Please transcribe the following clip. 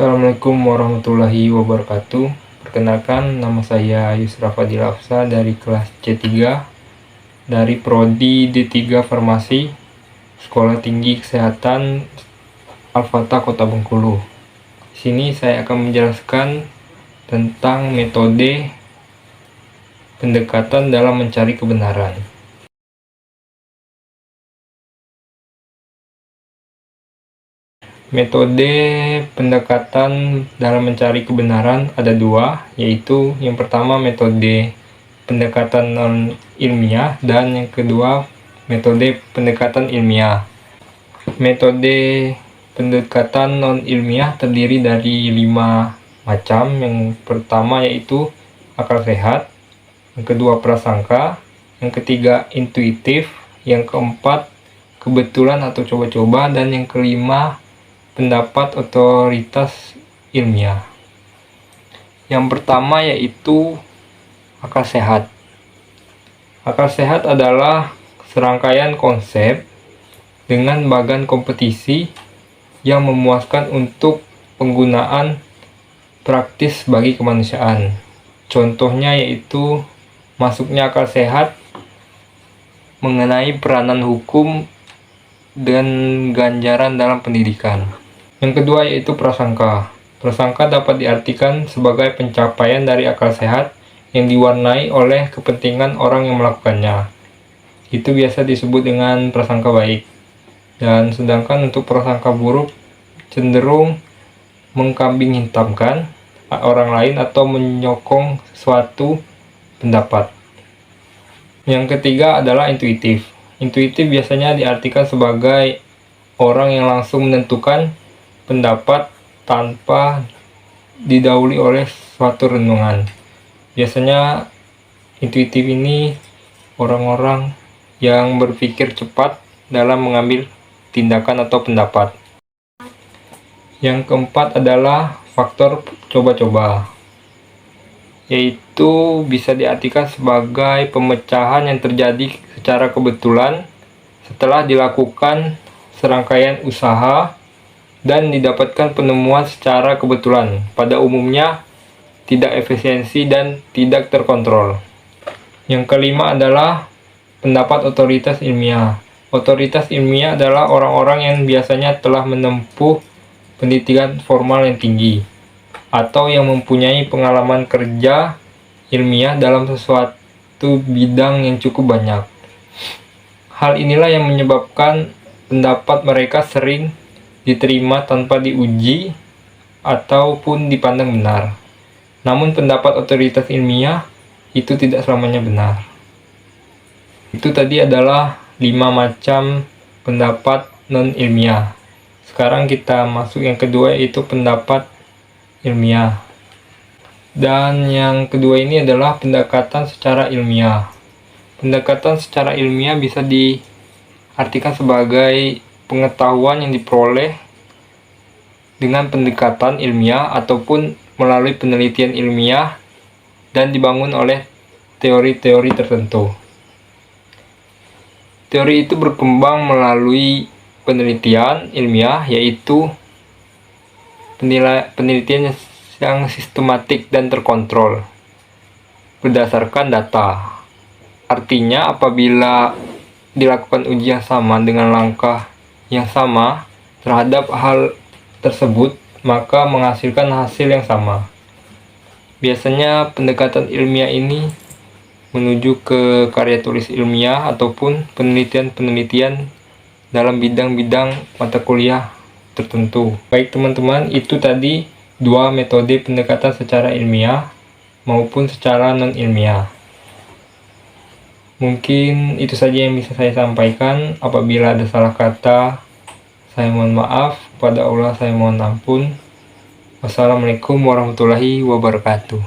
Assalamualaikum warahmatullahi wabarakatuh. Perkenalkan, nama saya Yusra Fadil Afsa dari kelas C3 dari Prodi D3 Farmasi Sekolah Tinggi Kesehatan Al-Fatah Kota Bengkulu. Di sini saya akan menjelaskan tentang metode pendekatan dalam mencari kebenaran. Metode pendekatan dalam mencari kebenaran ada dua, yaitu yang pertama metode pendekatan non-ilmiah dan yang kedua metode pendekatan ilmiah. Metode pendekatan non-ilmiah terdiri dari 5 macam. Yang pertama yaitu akal sehat, yang kedua prasangka, yang ketiga intuitif, yang keempat kebetulan atau coba-coba, dan yang kelima pendapat otoritas ilmiah. Yang pertama yaitu akal sehat. Akal sehat adalah serangkaian konsep dengan bagan kompetisi yang memuaskan untuk penggunaan praktis bagi kemanusiaan. Contohnya yaitu masuknya akal sehat mengenai peranan hukum dan ganjaran dalam pendidikan. Yang kedua yaitu prasangka. Prasangka dapat diartikan sebagai pencapaian dari akal sehat yang diwarnai oleh kepentingan orang yang melakukannya. Itu biasa disebut dengan prasangka baik. Dan sedangkan untuk prasangka buruk cenderung mengkambing hitamkan orang lain atau menyokong suatu pendapat. Yang ketiga adalah intuitif. Intuitif biasanya diartikan sebagai orang yang langsung menentukan pendapat tanpa didahului oleh suatu renungan. Biasanya intuitif ini orang-orang yang berpikir cepat dalam mengambil tindakan atau pendapat. Yang keempat adalah faktor coba-coba, yaitu bisa diartikan sebagai pemecahan yang terjadi secara kebetulan setelah dilakukan serangkaian usaha dan didapatkan penemuan secara kebetulan, pada umumnya tidak efisiensi dan tidak terkontrol. Yang kelima adalah pendapat otoritas ilmiah. Otoritas ilmiah adalah orang-orang yang biasanya telah menempuh pendidikan formal yang tinggi atau yang mempunyai pengalaman kerja ilmiah dalam sesuatu bidang yang cukup banyak. Hal inilah yang menyebabkan pendapat mereka sering diterima tanpa diuji ataupun dipandang benar. Namun pendapat otoritas ilmiah itu tidak selamanya benar. Itu tadi adalah 5 macam pendapat non-ilmiah. Sekarang kita masuk yang kedua, yaitu pendapat ilmiah. Dan yang kedua ini adalah pendekatan secara ilmiah. Pendekatan secara ilmiah bisa diartikan sebagai pengetahuan yang diperoleh dengan pendekatan ilmiah ataupun melalui penelitian ilmiah dan dibangun oleh teori-teori tertentu. Teori itu berkembang melalui penelitian ilmiah, yaitu penelitian yang sistematik dan terkontrol berdasarkan data. Artinya apabila dilakukan uji yang sama dengan langkah yang sama terhadap hal tersebut, maka menghasilkan hasil yang sama. Biasanya pendekatan ilmiah ini menuju ke karya tulis ilmiah ataupun penelitian-penelitian dalam bidang-bidang mata kuliah tertentu. Baik teman-teman, itu tadi 2 metode pendekatan secara ilmiah maupun secara non-ilmiah. Mungkin itu saja yang bisa saya sampaikan. Apabila ada salah kata, saya mohon maaf. Kepada Allah saya mohon ampun. Wassalamualaikum warahmatullahi wabarakatuh.